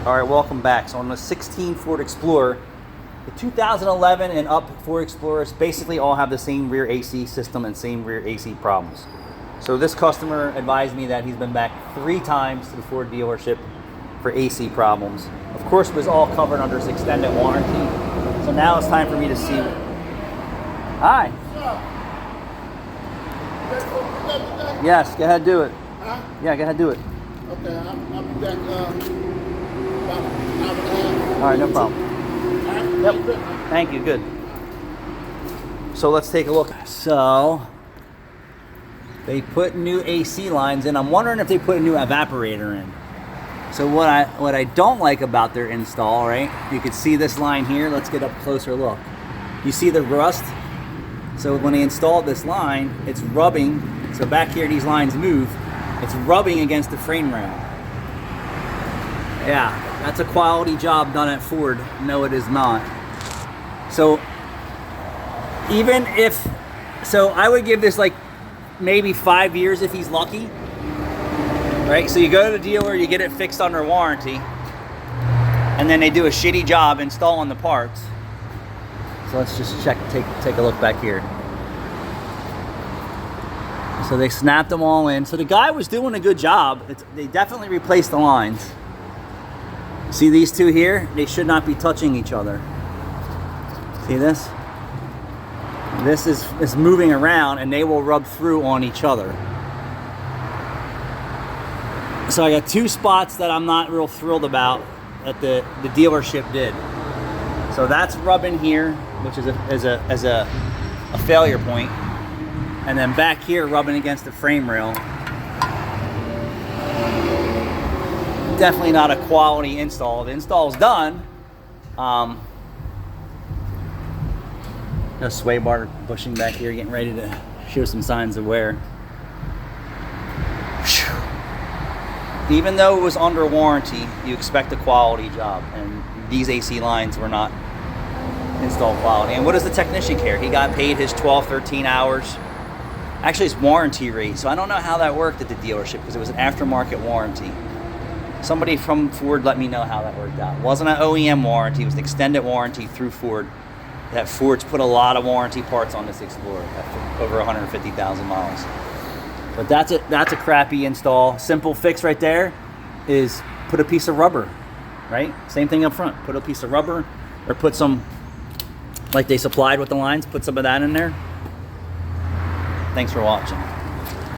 All right, welcome back. So on the 16 Ford Explorer, the 2011 and up Ford Explorers basically all have the same rear AC system and same rear AC problems. So this customer advised me that he's been back 3 times to the Ford dealership for AC problems. Of course, it was all covered under his extended warranty. So now it's time for me to see. Hi. Yes, go ahead, do it. Huh? Yeah, go ahead, do it. Okay, I'll be back about an hour and a half. All right, no problem. All right? Yep. Thank you. Good. So let's take a look. So they put new AC lines in. I'm wondering if they put a new evaporator in. So what I don't like about their install, right? You can see this line here. Let's get up closer look. You see the rust? So when they installed this line, it's rubbing. So back here, these lines move. It's rubbing against the frame rail. Yeah, that's a quality job done at Ford. No, it is not. So even if, so I would give this like maybe 5 years if he's lucky. Right? So you go to the dealer, you get it fixed under warranty, and then they do a shitty job installing the parts. So let's just check, take a look back here. So they snapped them all in. So the guy was doing a good job. They definitely replaced the lines. See these two here? They should not be touching each other. See this? This is moving around and they will rub through on each other. So I got 2 spots that I'm not real thrilled about that the dealership did. So that's rubbing here, which is a failure point. And then back here rubbing against the frame rail. Definitely not a quality install. The install's done. No sway bar bushing back here, getting ready to show some signs of wear. Even though it was under warranty, you expect a quality job, and these AC lines were not installed quality. And what does the technician care? He got paid his 12, 13 hours. Actually, it's warranty rate, so I don't know how that worked at the dealership because it was an aftermarket warranty. Somebody from Ford let me know how that worked out. It wasn't an OEM warranty, it was an extended warranty through Ford. That Ford's put a lot of warranty parts on this Explorer after over 150,000 miles. But that's a crappy install. Simple fix right there is put a piece of rubber, right? Same thing up front. Put a piece of rubber or put some, like they supplied with the lines, put some of that in there. Thanks for watching.